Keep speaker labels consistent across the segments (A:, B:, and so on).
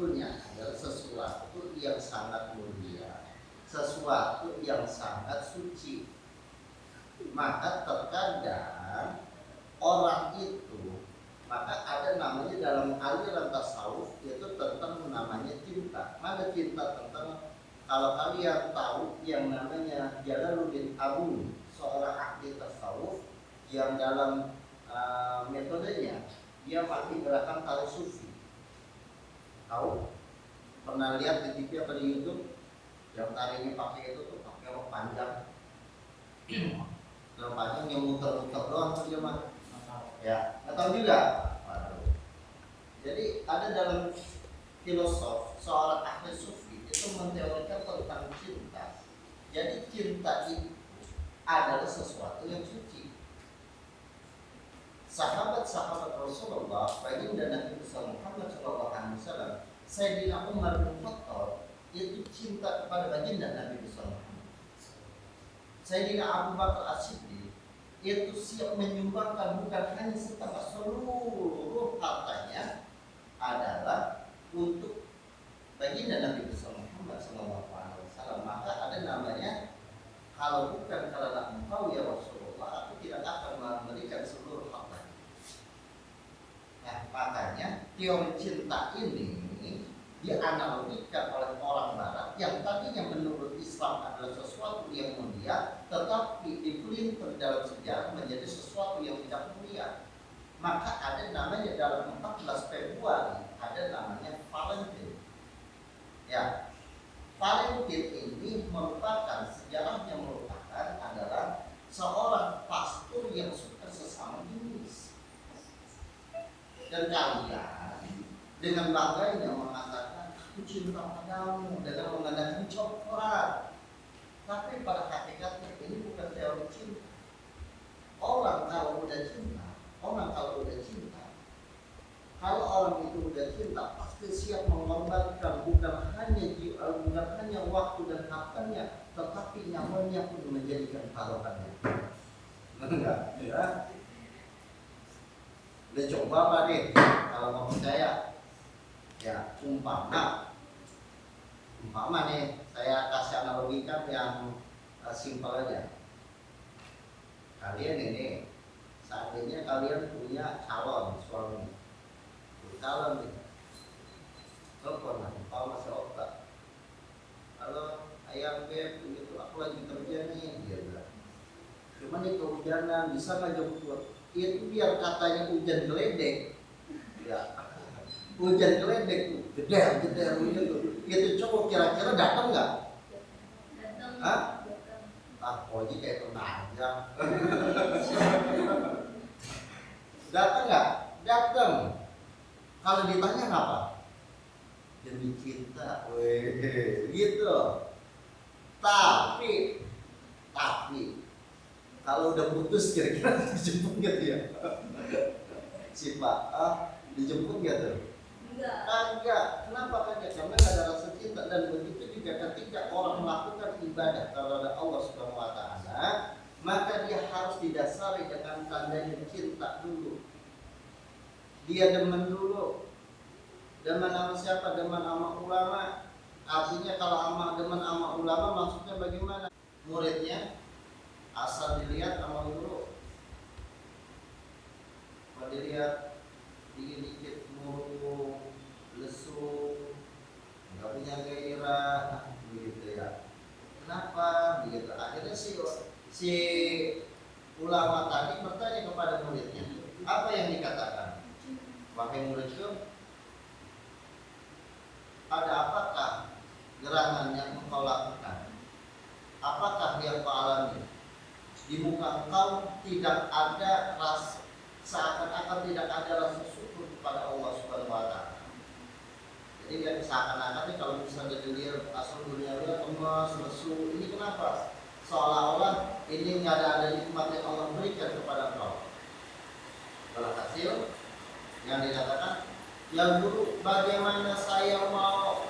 A: sebetulnya adalah sesuatu yang sangat mulia, sesuatu yang sangat suci. Maka terkadang orang itu, maka ada namanya dalam aliran tasawuf itu tentang namanya cinta. Mana cinta tentang, kalau kalian tahu yang namanya Jalaluddin Arumi, seorang ahli tasawuf yang dalam metodenya dia pakai gerakan tali sufi. Tahu? Pernah lihat di TV atau di YouTube yang tarinya pakai itu tuh pakai rok panjang. Rok panjang yang muter-muter doang tuh dia mah. Ya, atau juga. Waduh. Jadi ada dalam filosof seorang ahli sufi itu menteorikan tentang cinta. Jadi cinta itu adalah sesuatu yang suci. Sahabat-sahabat Rasulullah, baginda Nabi Muhammad SAW, Sayyidina Umar bin Khattab itu cinta kepada baginda Nabi Muhammad. Sayyidina Abu Bakar As-Siddiq itu siap menyumbangkan bukan hanya setengah, seluruh hartanya adalah untuk baginda Nabi Muhammad SAW. Maka ada namanya, kalau bukan karena engkau ya Rasulullah, aku tidak akan memberikan seluruh harta. Nah, makanya teori cinta ini dianalogikan oleh orang Barat yang tadinya menurut Islam adalah sesuatu yang mulia, tetapi dipelintir dalam sejarah menjadi sesuatu yang tidak mulia. Maka ada namanya dalam 14 Februari ada namanya Valentine. Ya, Valentine ini merupakan, sejarahnya merupakan adalah seorang pastor yang suka sesama jenis. Dan kalian dengan bangganya mengatakan aku cinta padamu dengan mengadakan coklat. Tapi pada hakikatnya ini bukan teori cinta. Orang kalau udah cinta, kalau orang itu udah cinta pasti siap mengorbankan bukan hanya waktu dan hartanya, tetapi nyawanya pun menjadikan taruhannya. Enggak, ya. Udah coba Pak deh, kalau mau percaya, ya umpama nih, saya kasih analogikan yang simpel aja. Kalian ini, seandainya kalian punya calon suami, calon nih, telepon lah, umpama masih otak. Halo, ayang beb, begitu aku lagi kerja nih, dia bilang. Cuman itu kehujanan, bisa nggak jemput? Itu biar katanya hujan geledek, ya hujan geledek tuh, geder hujan tuh. Itu cowok kira-kira datang nggak?
B: Datang.
A: Hah? Ah, Koji kayak penajam. Datang nggak? Datang. Kalau ditanya apa? Demi cinta, weh, gitu. Tapi kalau udah putus kira-kira dijemput nggak dia? Si Pak, dijemput nggak tuh? Enggak. Kenapa kagak? Karena nggak ada rasa cinta. Dan begitu juga ketika orang melakukan ibadah kepada Allah Subhanahu Wa Taala, maka dia harus didasari dengan tandanya cinta dulu. Dia demen dulu. Demen sama siapa? Demen sama ulama. Artinya kalau demen sama ulama maksudnya bagaimana? Muridnya asal dilihat sama guru, kalau dilihat dikit-dikit murung, lesu, nggak punya gairah, begitu ya. Kenapa? Begitu. Akhirnya si ulama tadi bertanya kepada muridnya, apa yang dikatakan? Wahai muridku, ada apakah gerangan yang engkau lakukan? Apakah yang kau alami? Di muka engkau tidak ada rasa, seakan-akan tidak ada rasa syukur kepada Allah Subhanahu Wa Taala. Jadi kan seakan-akan kalau misalnya dilihat asal dunia emas, lesu, ini kenapa? Seolah-olah ini nggak ada nikmat yang Allah berikan kepada engkau. Walhasil yang dikatakan, ya guru, bagaimana saya mau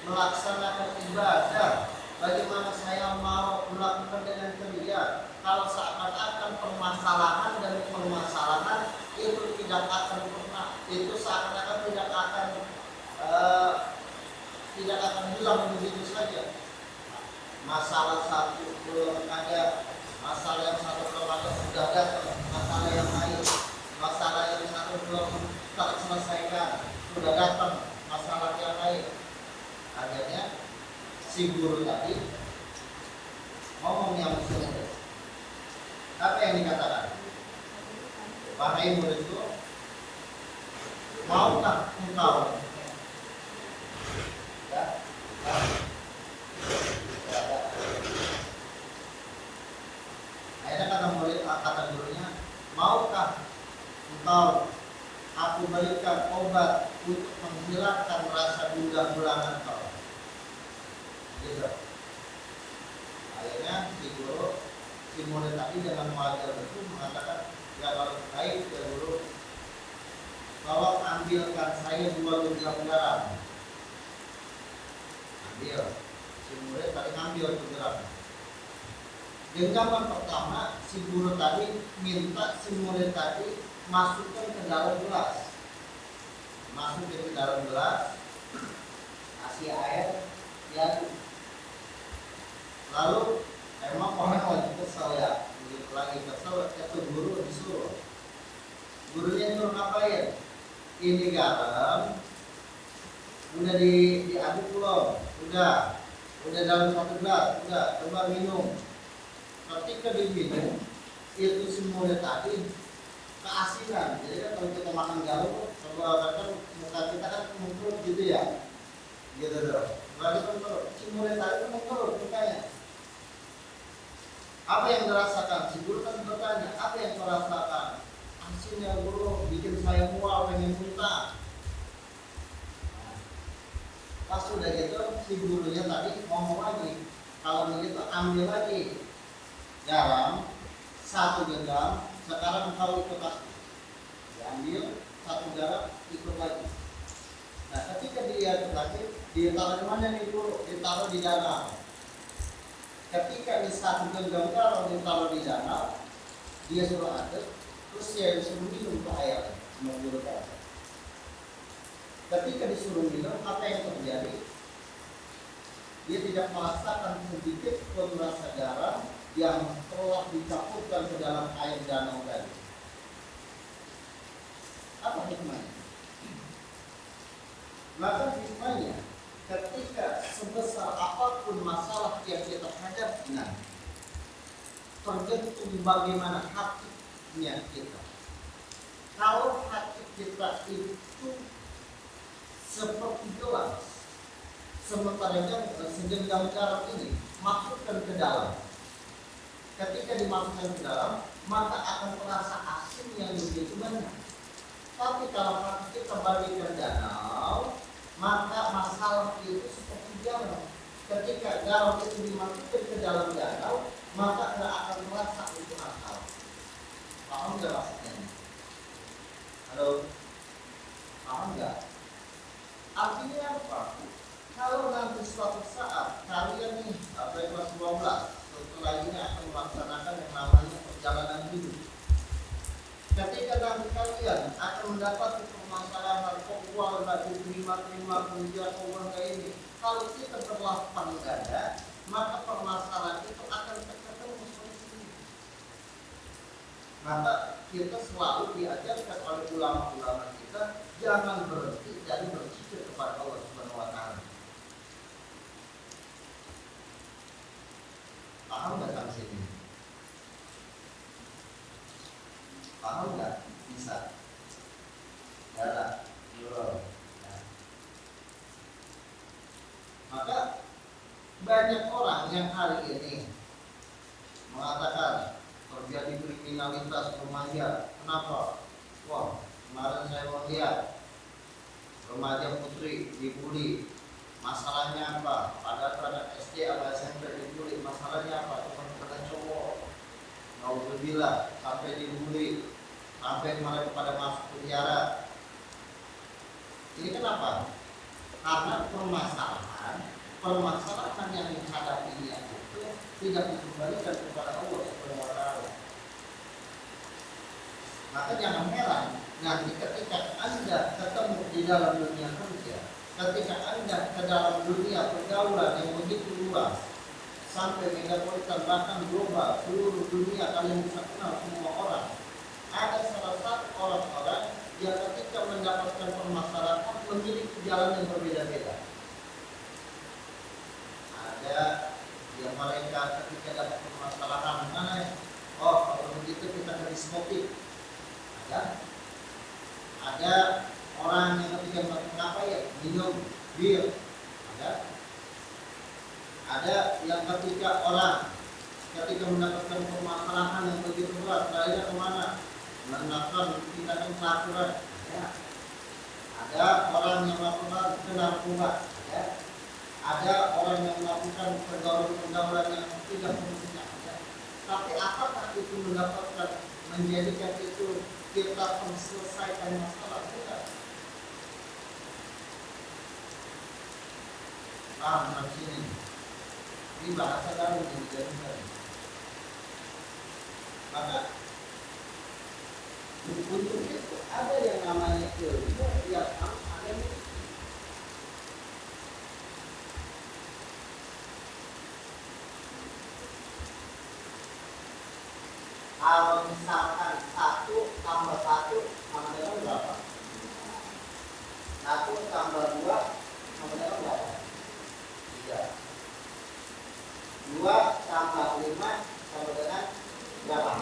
A: melaksanakan ibadah? Bagaimana saya mau melakukan dengan ceria kalau seakan-akan permasalahan dan permasalahan itu tidak akan pernah, itu seakan-akan tidak akan masalah satu belum ada, masalah yang satu belum ada sudah datang, masalah yang lain, masalah yang satu belum terselesaikan sudah datang masalah yang lain. Akhirnya si guru tadi ngomong yang murid. Apa yang dikatakan? Wahai muridku, maukah engkau ya, akhirnya kata gurunya, maukah engkau aku berikan obat untuk menghilangkan rasa gundah gulana kau? Gitu. Akhirnya si murid tadi dengan wajar betul mengatakan, ya kalau baik ya guru, tolong ambilkan saya 2 genggam garam. Ambil. Si murid tadi ngambil garam. Genggaman pertama, si guru tadi minta si murid tadi masukkan ke dalam gelas. Masukin ke dalam gelas, kasih air, diaduk. Lalu emang orang lagi kesel ya, lagi kesel, itu guru disuruh. Gurunya nyuruh ngapain? Ini garam udah diaduk belum? Udah dalam 1 gelas, udah coba minum. Ketika diminum, itu semua tadi keasinan. Jadi kan kalau kita makan garam, kan muka kita kan mengkerut gitu ya, gitu dong. Kalau kita mengkerut, semua tadi kan mengkerut mukanya. Apa yang dirasakan? Si guru kan bertanya, apa yang kau rasakan? Asin ya guru, bikin saya mual, pengen muntah. Pas sudah gitu, si gurunya tadi ngomong lagi, kalau begitu ambil lagi garam 1 genggam, sekarang kau ikut aku. Diambil 1 garam, ikut lagi. Nah, ketika dia ikut lagi, dia taruh di mana nih guru? Ditaruh di danau. Ketika di 1 genggam garam ditaruh di danau, dia suruh aduk, terus dia disuruh minum ke air, menurut saya. Ketika disuruh minum, apa yang terjadi? Dia tidak merasakan sedikit pun rasa garam yang telah dicampurkan ke dalam air danau tadi. Apa hikmahnya? Maka hikmahnya, ketika sebesar apapun masalah yang kita hadapi nanti, tergantung bagaimana hatinya kita. Kalau hati kita itu seperti gelas, sementara segenggam garam ini masukkan ke dalam. Ketika dimasukkan ke dalam, maka akan terasa asin yang begitu banyak. Tapi kalau hati kita bagikan danau, maka masalah itu seperti garam. Ketika garam itu dimasukkan ke dalam danau, maka tidak akan terasa itu masalah. Paham nggak maksudnya? Halo, paham nggak? Artinya apa? Kalau nanti suatu saat kalian nih sampai kelas 12, setelah ini akan melaksanakan yang namanya perjalanan hidup. Ketika nanti kalian akan mendapat permasalahan keuangan, nggak diterima kerja keuangan kayak ini, kalau kita berlapang dada, maka permasalahan itu akan ketemu solusinya. Maka kita selalu diajarkan oleh ulama-ulama kita, jangan berhenti dari berzikir kepada Allah Subhanahu wa Ta'ala. Paham nggak sampai sini? Paham nggak? Bisa? Ya, belum. Nah. Maka banyak orang yang hari ini mengatakan terjadi kriminalitas remaja. Kenapa? Wah, kemarin saya melihat remaja putri dibully. Masalahnya apa? Pada anak SD atau SMP dibully. Masalahnya apa? Cuma karena cowok. Mau berbilang sampai dibully, sampai kemarin pada masuk penjara. Ini kenapa? Karena permasalahan yang dihadapinya itu tidak dikembalikan kepada Allah Subhanahu wa Ta'ala. Maka jangan heran nanti ketika Anda ketemu di dalam dunia kerja, ketika Anda ke dalam dunia pergaulan yang begitu luas, sampai megapolitan bahkan global seluruh dunia kalian bisa kenal semua orang. Ada salah satu orang-orang yang ketika mendapatkan permasalahan memiliki jalan yang berbeda-beda. Ada yang mereka ketika dapat permasalahan mana ya? Oh kalau begitu kita ke diskotik. Ada orang yang ketika melakukan apa ya? Minum bir. Ada yang ketika orang ketika mendapatkan permasalahan yang begitu berat, larinya kemana? Melakukan tindakan peraturan. Ya. Ada orang yang melakukan narkoba. Ya. Ada orang yang melakukan pergaulan-pergaulan yang tidak semestinya. Ya. Tapi apakah itu mendapatkan menjadikan itu kita menyelesaikan masalah? Bukan. Paham harus ini. Ini bahasa dalam yang dijadikan. Maka untuk itu ada yang namanya ilmu yang harus ada. Kalau misalkan 1 tambah 1 sama dengan berapa? 1 tambah 2 sama dengan berapa? 3. 2 tambah 5 sama dengan berapa?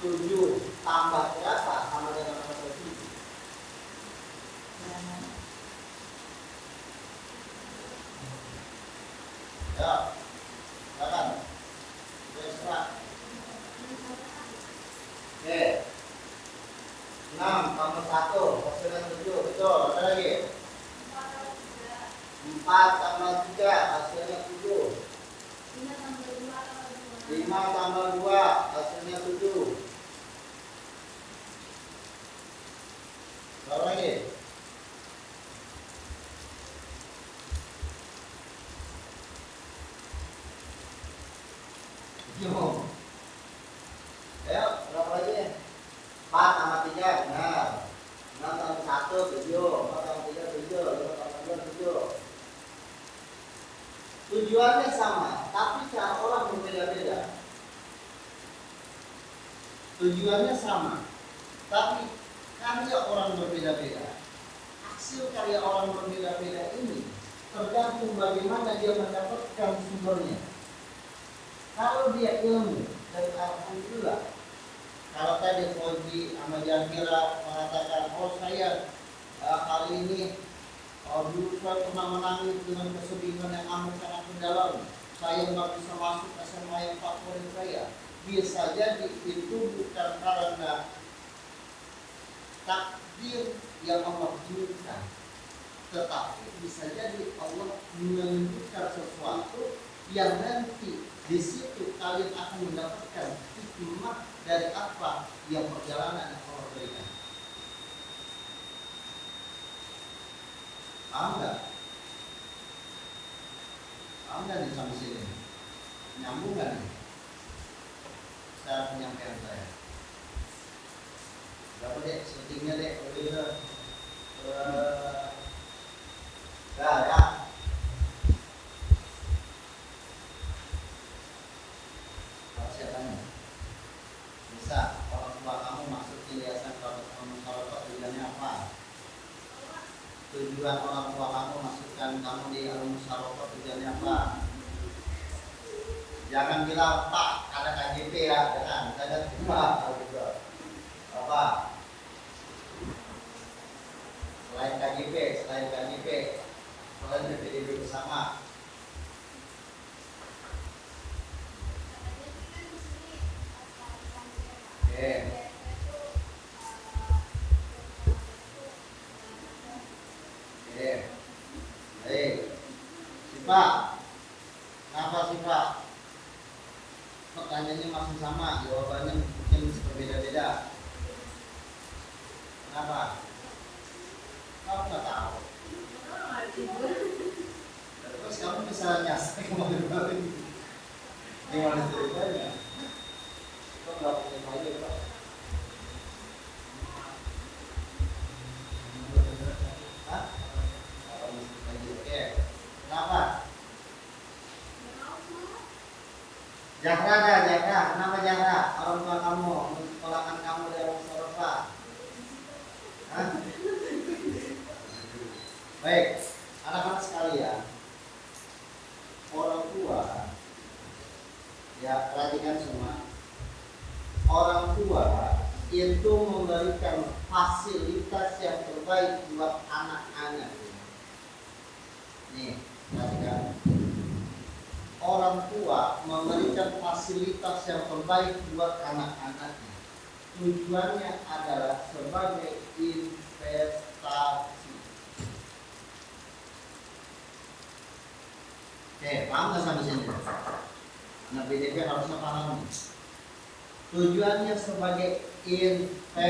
A: 7 tambah berapa sama dengan 7? Ya, silakan. Terserah. Oke. 6 tambah 1 hasilnya 7, betul. Ada lagi? 4 tambah 3 hasilnya 7. 5 tambah 2 hasilnya 7. Berapa lagi? Bingung. Ayo, berapa lagi? 4 tambah 3, benar. 6 tambah 1, 7. 4 tambah 3, 7. 5 tambah 2, 7. Tujuannya sama, tapi cara orang berbeda-beda. Tujuannya sama, tapi karya orang berbeda-beda. Hasil karya orang berbeda-beda ini tergantung bagaimana dia mendapatkan sumbernya. Kalau dia ilmu, dan alhamdulillah. Kalau tadi Koji sama Jangkira mengatakan, oh saya kali ini dulu saya pernah menangis dengan kesedihan yang amat sangat mendalam. Saya nggak bisa masuk SMA yang favorit saya. Bisa jadi itu bukan karena takdir yang Allah berikan, tetapi bisa jadi Allah menunjukkan sesuatu yang nanti di situ kalian akan mendapatkan hikmah dari apa yang perjalanan yang Allah berikan. Paham nggak? Paham nggak nih sampai sini? Nyambung nggak nih? Cara penyampaian saya. Berapa dek? Setingnya dek? Ya. Kalau saya tanya, bisa orang tua kamu masuk ke yayasan Al-Musawarah tujuannya apa? Tujuan orang tua kamu masukkan kamu di Al-Musawarah tujuannya apa? Jangan bilang Pak ada KJP ya, jangan. Ada cuma gitu. Apa? Selain KJP, selain PPDB bersama. Oke. Baik. Pak, kenapa sih Pak? Pertanyaannya masih sama, jawabannya mungkin berbeda-beda. Kenapa? Kamu nggak tahu. Terus kamu bisa nyasar kemarin-kemarin. Gimana ceritanya? Kok nggak punya aja Pak? Hah? Oke. Kenapa? Jahra dah, Jahra. Kenapa Jahra? Orang tua kamu menyekolahkan kamu dari Wong Soropa. Hah? Baik, anak-anak sekalian, orang tua, ya perhatikan semua. Orang tua itu memberikan fasilitas yang terbaik buat anak-anak. Nih, perhatikan. Orang tua memberikan fasilitas yang terbaik buat anak-anaknya. Tujuannya adalah sebagai investasi. Oke, paham nggak sampai sini? Anak BDP harusnya paham. Tujuannya sebagai investasi.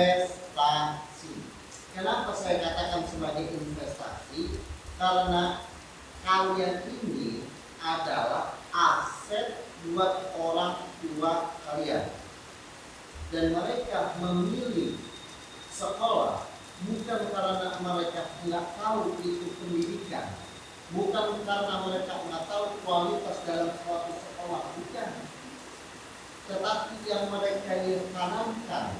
A: Kenapa saya katakan sebagai investasi? Karena kalian ini adalah aset buat orang tua kalian, dan mereka memilih sekolah bukan karena mereka nggak tahu itu pendidikan, bukan karena mereka nggak tahu kualitas dalam suatu sekolah, bukan. Tetapi yang mereka tanamkan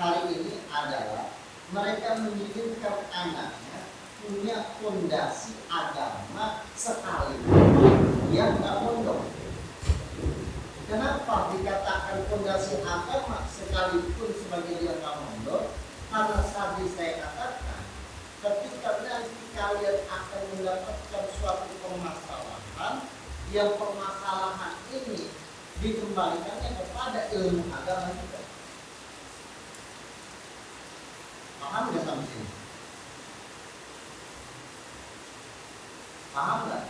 A: hari ini adalah mereka menginginkan anaknya punya fondasi agama sekalipun dia nggak mondok. Kenapa dikatakan fondasi agama sekalipun sebagai dia nggak mondok? Karena tadi saya katakan, ketika nanti kalian akan mendapatkan suatu permasalahan, yang permasalahan ini dikembalikannya kepada ilmu agama juga. Paham nggak sampai sini? Paham nggak?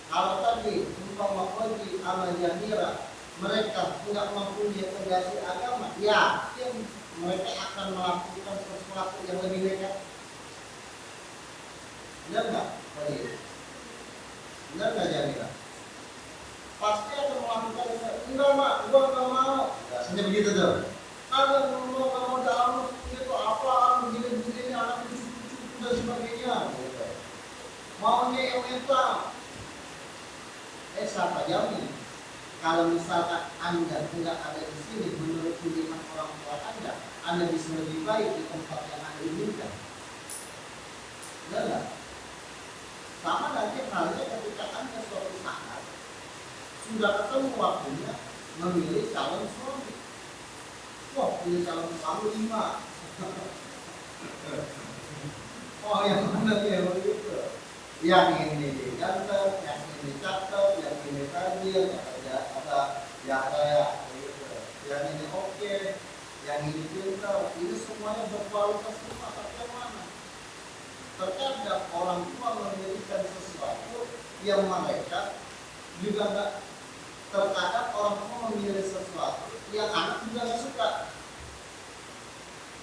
A: Kalau tadi umpama Koji sama Jahira mereka tidak mempunyai fondasi agama, yakin mereka akan melakukan sesuatu yang lebih nekat. Benar nggak, Koji? Benar nggak Jahira? Pasti akan melakukan sesuatu. Enggak mak, gua nggak mau. Biasanya begitu tuh. Kalau mau dalam itu apa, begini anak cucu dan sebagainya. Maunya yang mental. Siapa jamin? Kalau misalkan Anda tidak ada di sini menurut pilihan orang tua Anda bisa lebih baik di tempat yang Anda inginkan. Benar nggak? Sama nanti halnya ketika Anda suatu saat sudah ketemu waktunya memilih calon suami. Wah, pilih calon suami 5. Oh, yang mana yang begitu? Yang ini ganteng, yang ini cakep, yang ini tajir, yang kayak gitu. Yang ini oke, yang ini pintar. Ini semuanya berkualitas semua. Tapi yang mana? Terkadang orang tua memilihkan sesuatu yang mereka juga nggak. Terkadang orang tua memilih sesuatu yang anak juga nggak suka.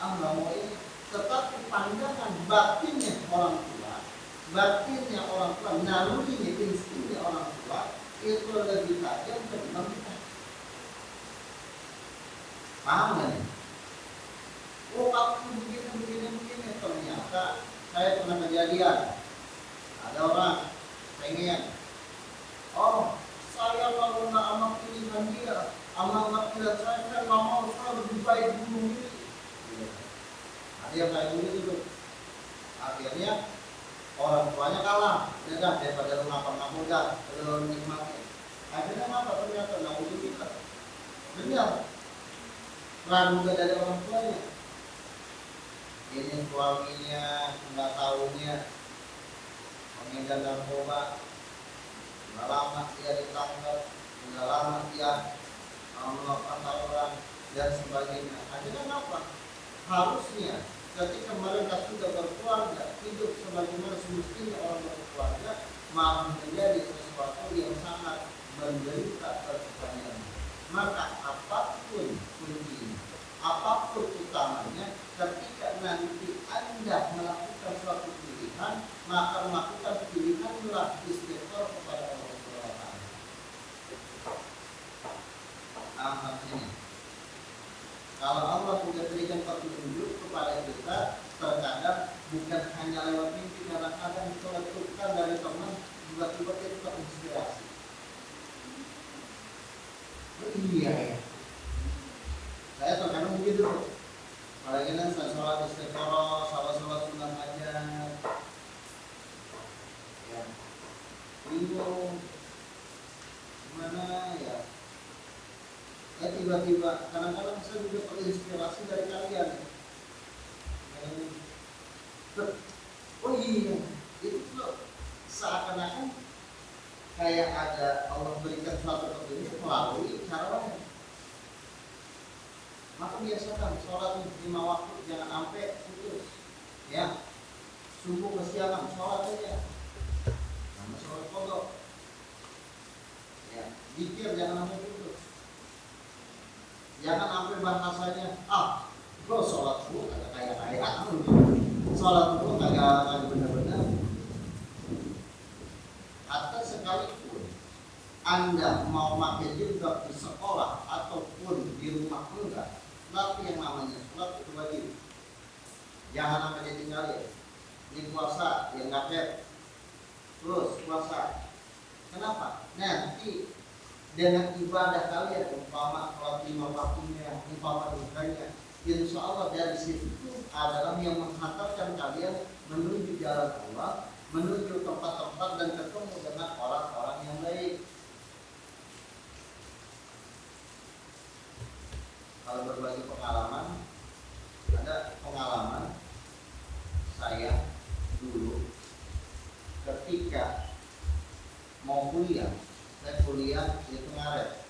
A: Nggak mau ini. Tetapi pandangan batinnya orang tua, nalurinya, instingnya orang tua itu lebih tajam ketimbang kita. Paham nggak nih? Oh, aku begini. Ternyata saya pernah kejadian. Ada orang pengen, oh saya kalau nggak amat pilihan dia, amat pilihan saya nggak mau, saya lebih baik bunuh diri. Ada yang kayak gitu. Akhirnya orang tuanya kalah, dah daripada lu ngapa-ngapa lu nikmati. Akhirnya apa? Ternyata nggak butuh kita. Benar. Ragu gak dari orang tuanya. Ini suaminya nggak tahunya pengedar narkoba. Udah lama dia ditangkap, udah lama dia melakukan tawuran dan sebagainya. Akhirnya apa? Harusnya ketika mereka sudah berkeluarga, hidup sebagaimana semestinya orang berkeluarga, malah menjadi sesuatu yang sangat menderita terkepanjang. Maka apapun kuncinya, apapun utamanya, ketika nanti Anda melakukan suatu pilihan, maka melakukan pilihanlah istighfar kepada Allah Subhanahu. Nah, ini. Kalau Allah sudah berikan petunjuk kepada kita, terkadang bukan hanya lewat mimpi, kadang-kadang diceletukkan dari teman, tiba-tiba kita terinspirasi. Oh iya ya. Saya terkadang begitu. Apalagi kan saya sholat istiqoroh, sholat sunat hajat, ya bingung gimana ya. Tiba-tiba kadang-kadang saya juga terinspirasi dari kalian. Oh iya, itu tuh seakan-akan kayak ada Allah berikan suatu petunjuk melalui cara lain. Maka biasakan sholat 5 waktu jangan sampai putus, ya. Subuh kesiangan sholat aja, nama sholat kodok, ya. Zikir jangan sampai putus, jangan sampai bahasanya bro sholat dulu kagak kayak sholat dulu kagak benar-benar. Atau sekalipun Anda mau pakai jilbab di sekolah ataupun di rumah enggak, tapi yang namanya sholat itu wajib. Jangan sampai ditinggalin. Ini puasa yang ngaget, terus puasa. Kenapa? Nanti dengan ibadah kalian, umpama sholat 5 waktunya, umpama dukanya, insya Allah dari situ adalah yang menghantarkan kalian menuju jalan Allah, menuju tempat-tempat dan ketemu dengan orang-orang yang baik. Kalau berbagi pengalaman, ada pengalaman saya dulu ketika mau kuliah. Saya kuliah itu ngaret,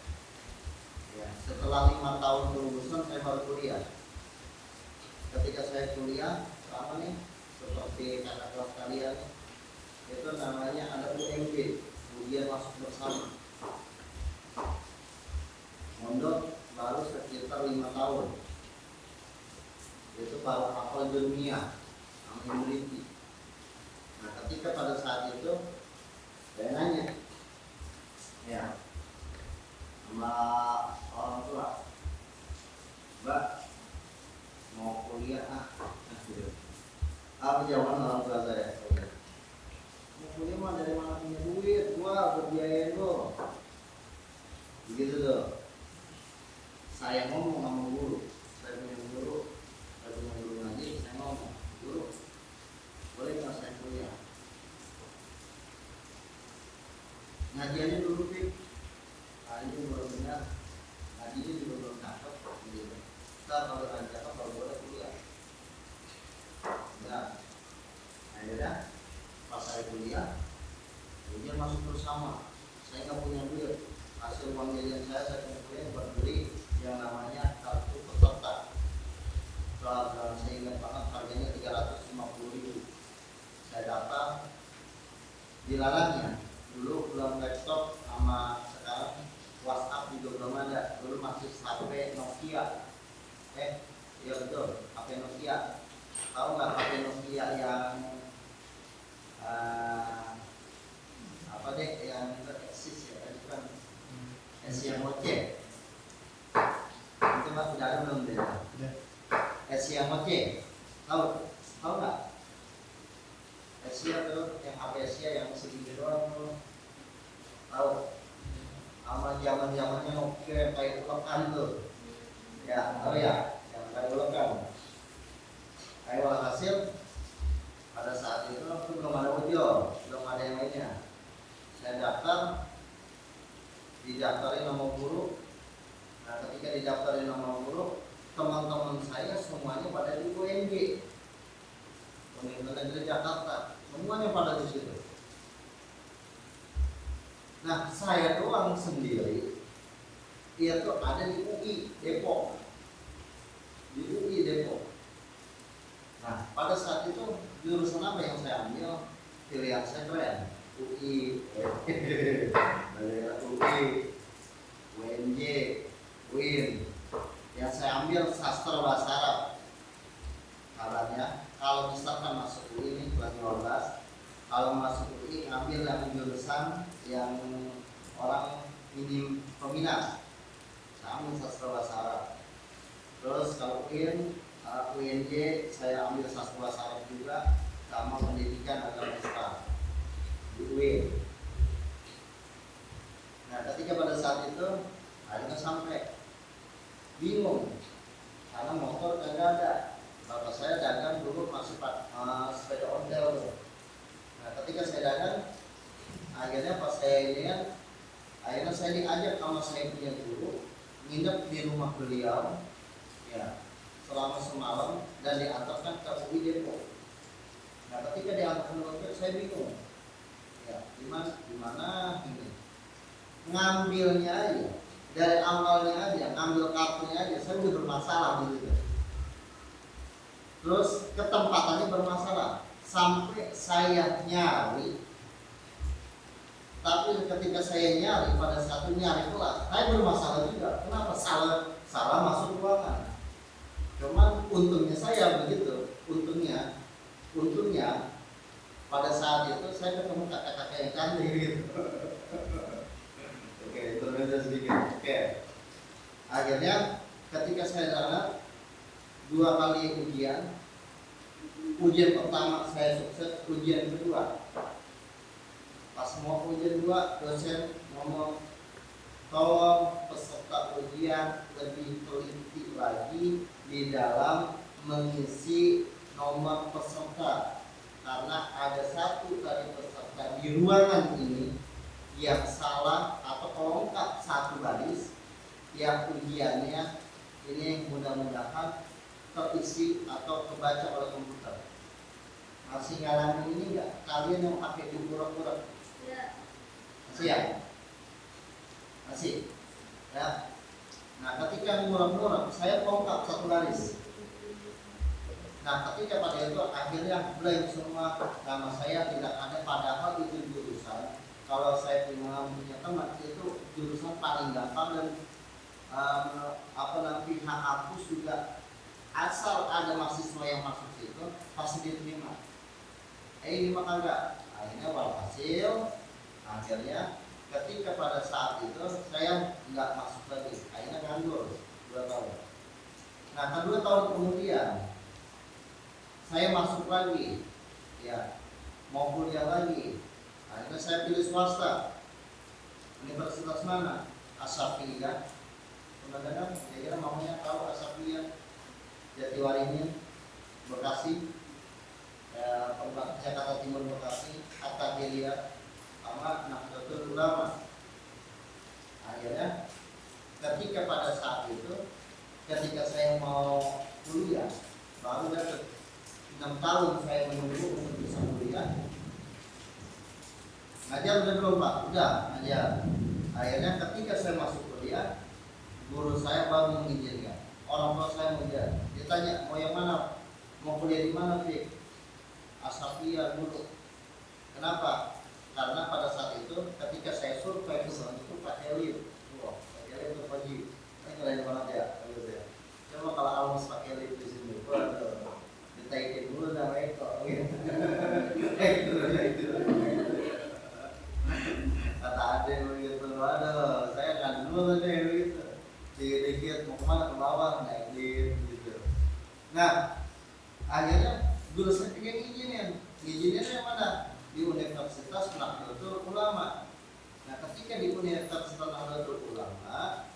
A: ya, setelah 5 tahun kelulusan saya baru kuliah. Ketika saya kuliah sama nih seperti kakak kelas kalian, itu namanya ada UMB, ujian masuk bersama. Mondok baru sekitar 5 tahun. Itu baru hafal dunia sama immunity. Nah, ketika pada saat itu saya nanya, ya, sama orang tua, Mbak, mau kuliah gitu. Apa jawaban orang tua saya? Mau kuliah mah dari mana punya duit? Gua berbiayain lo. Begitu tuh. Saya ngomong sama guru, saya punya guru ngaji, saya ngomong, guru, boleh nggak saya kuliah? Ngajiannya dulu Pik, ini belum benar, ngajinya juga belum cakep, gitu. Ntar kalau udah cakep baru boleh kuliah. Nah, akhirnya pas saya kuliah, ujian masuk bersama, saya nggak punya duit, hasil uang jajan saya kumpulin buat beli yang namanya kartu peserta. Kalau saya ingat banget harganya 350.000. Saya daftar, dilarangnya. Dulu belum laptop sama sekarang WhatsApp juga belum ada. Dulu masih HP Nokia. Iya betul, HP Nokia. Tahu nggak HP Nokia yang apa deh yang eksis ya, itu kan Asia Moce. Itu mas sudah ada belum deh? Asia Moce, tahu nggak? Asia tuh yang HP Asia yang segini doang tuh, tahu? Sama zamannya Nokia kayak ulekan tuh, ya tahu ya, yang kayak ulekan. Kayak hasil pada saat itu belum ada ojol, belum ada yang lainnya. Saya daftar, didaftarin nama guru. Nah, ketika didaftarin nama guru, teman-teman saya semuanya pada di UNJ, Universitas Negeri Jakarta, semuanya pada di situ. Nah, saya doang sendiri, itu ada di UI Depok, di UI Depok. Nah, pada saat itu jurusan apa yang saya ambil? Pilihan saya keren, UI, UI, UNJ, UIN. Yang saya ambil sastra bahasa Arab. Kabarnya kalau misalkan masuk UI ini kelas 12, kalau masuk UI ngambil yang jurusan yang orang minim peminat. Saya ambil sastra bahasa Arab. Terus kalau UIN, UNJ saya ambil sastra bahasa Arab juga sama pendidikan agama Islam di UIN. Nah, ketika pada saat itu akhirnya sama ketika saya dagang, akhirnya pas saya ini kan, akhirnya saya diajak sama saya punya guru nginep di rumah beliau, ya, selama semalam dan diantarkan ke UI Depok. Nah, ketika diantarkan ke UI, saya bingung, ya, gimana ini, ngambilnya aja, dari awalnya aja, ngambil kartunya aja, saya udah bermasalah gitu. Terus ketempatannya bermasalah, sampai saya nyari. Tapi ketika saya nyari, pada saat nyari pula, saya bermasalah juga. Kenapa? Salah masuk ruangan. Cuman untungnya saya begitu. Untungnya pada saat itu saya ketemu kakak-kakak yang cantik gitu. Oke, berbeda sedikit. Oke. Akhirnya ketika saya dapat 2 kali ujian pertama saya sukses, ujian kedua. Pas mau ujian 2, dosen ngomong, tolong peserta ujian lebih teliti lagi di dalam mengisi nomor peserta, karena ada satu dari peserta di ruangan ini yang salah atau kalau enggak satu baris yang ujiannya ini mudah-mudahan terisi atau kebaca oleh komputer. Masih ngalamin ini enggak? Kalian yang pakai diurak-urak? Masih ya? Masih? Ya. Nah, ketika ngurak-ngurak, saya bongkar satu baris. Nah, ketika pada itu akhirnya blank semua, nama saya tidak ada, padahal itu jurusan. Kalau saya punya teman itu jurusan paling gampang dan pihak kampus juga asal ada mahasiswa yang masuk situ pasti diterima. Ini mah kagak. Akhirnya walhasil, akhirnya ketika pada saat itu saya nggak masuk lagi, akhirnya nganggur 2 tahun. Nah, 2 tahun kemudian saya masuk lagi, ya, mau kuliah lagi. Akhirnya saya pilih swasta. Universitas mana? Asafiyah. Teman-teman, kira-kira mamanya tahu Asafiyah? Jatiwaringin, Bekasi, Jakarta Timur Bekasi, At-Tahiriyah, sama Nahdlatul Ulama. Akhirnya ketika pada saat itu, ketika saya mau kuliah, baru dapat 6 tahun saya menunggu untuk bisa kuliah. Ngajar udah belum Pak? Udah ngajar. Akhirnya ketika saya masuk kuliah, guru saya baru mengizinkan. Orang tua saya mengizinkan. Ditanya mau yang mana? Mau kuliah di mana Fik? Asafiyah dulu. Kenapa? Karena pada saat itu ketika saya survei itu Pak Helil. Wah, Pak Helil itu pagi. Ini keren banget ya. Coba kalau Almus Pak Helil di sini, waduh, ditaikin dulu dah Eko. Kata Ade begitu, waduh, saya kan dulu nih begitu. Dikit mau kemana ke bawah naikin gitu. Nah, akhirnya guru saya pengen izinnya yang mana? Di Universitas Nahdlatul Ulama. Nah, ketika di Universitas Nahdlatul Ulama,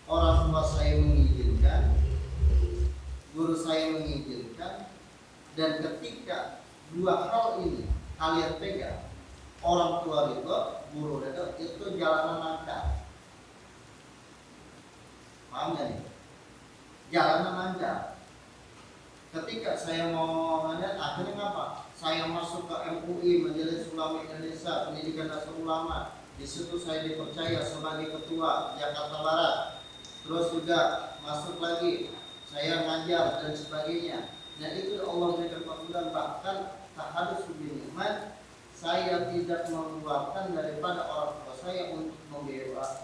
A: orang tua saya mengizinkan, guru saya mengizinkan, dan ketika 2 hal ini kalian pegang, orang tua itu, guru itu jalanan lancar. Paham gak nih? Jalanan lancar. Ketika saya mau ngeliat, akhirnya ngapa? Saya masuk ke MUI, Majelis Ulama Indonesia, Pendidikan Dasar Ulama. Di situ saya dipercaya sebagai ketua Jakarta Barat. Terus juga masuk lagi, saya ngajar dan sebagainya. Nah, itu Allah berikan kemudahan, bahkan tahadus binikmat, saya tidak mengeluarkan daripada orang tua saya untuk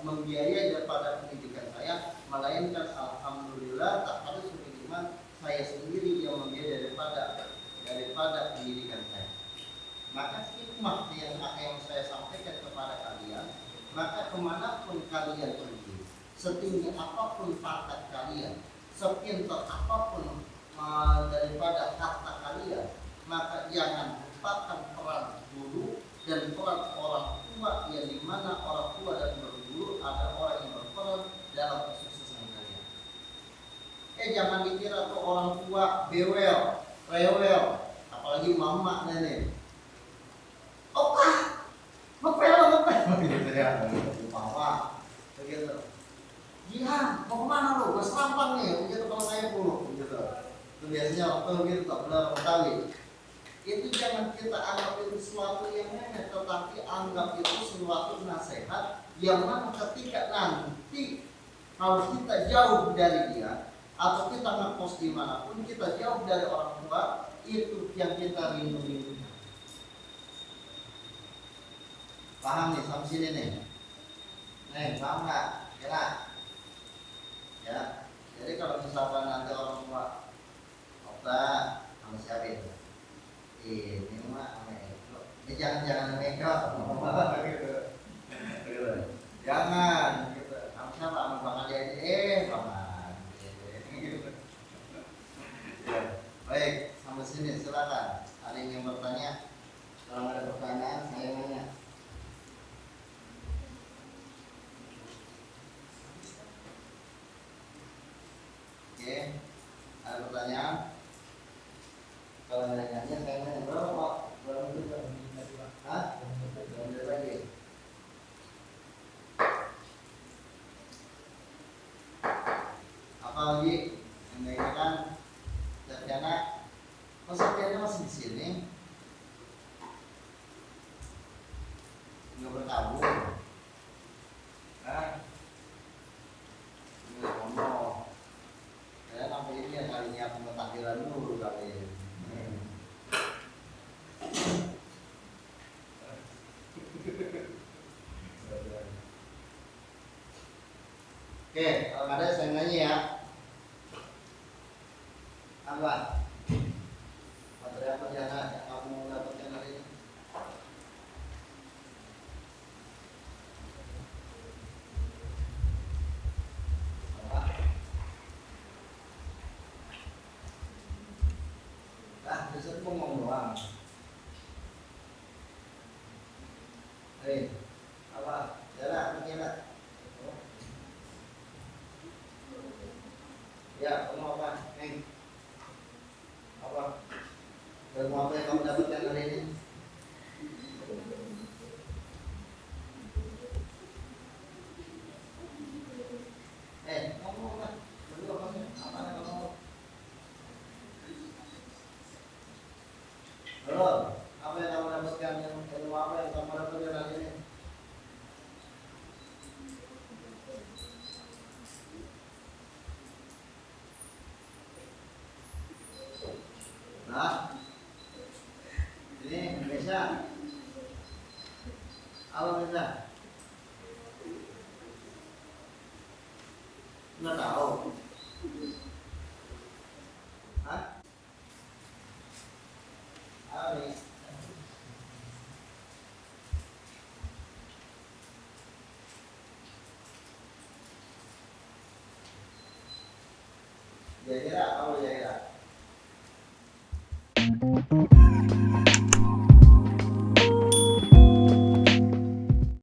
A: membiayai daripada pendidikan saya, melainkan alhamdulillah tahadus binikmat saya sendiri yang membiayai daripada pendidikan saya. Maka hikmah yang saya sampaikan kepada kalian, maka kemanapun kalian pergi, setinggi apapun pangkat kalian, sepintar apapun daripada harta kalian, maka jangan lupakan peran guru dan peran orang tua, yang dimana orang tua dan guru ada orang yang berperan dalam kesuksesan kalian. Jangan dikira tuh orang tua bewel, rewel, apalagi mama nenek. udah serampang nih, begitu kalau saya puluh gitu. Itu biasanya orang tua gitu, tak benar Betawi. Itu jangan kita anggap itu sesuatu yang remeh, tetapi anggap itu sesuatu nasihat yang mana ketika nanti kalau kita jauh dari dia atau kita ngekos dimanapun, kita jauh dari orang tua, itu yang kita rindu-rindu. Paham nih sampai sini nih? Paham nggak? Kira? Ya. Jadi kalau misalkan nanti orang tua, Okta, sama siapa itu? Ini mah ini jangan Mega, jangan gitu. Kamu siapa? Sama Bang Adi aja, Bang Adi. Gitu. Ya. Baik, sampai sini silakan. Ada yang bertanya? Kalau ada pertanyaan, saya nanya. Oke, ada pertanyaan? Kalau nanya saya nanya berapa Pak? Berapa menit? Hah? 2 menit lagi. Apa lagi? Yang menanyakan Tatiana? Kok Tatiana masih di sini? Nggak bertabung? Hah? Nggak ngomong. Saya sampai ini yang kali ini aku takdiran dulu kali. Oke, kalau ada saya nanya ya. Apa? Materi apa yang kamu dapatkan hari ini? Apa? Besok ngomong doang. Apa? Jalan, jalan. Ya, kamu apa? Apa? Ilmu apa yang kamu dapatkan hari ini? Ngomong lah. Berdua maksudnya. Apa yang kamu ngomong? Halo, apa yang kamu dapatkan? Ilmu apa yang kamu dapatkan hari ini? Nah, ini Indonesia. Apa Indonesia? Nggak tahu. Hah? Apa nih? Kira-kira apa kira-kira?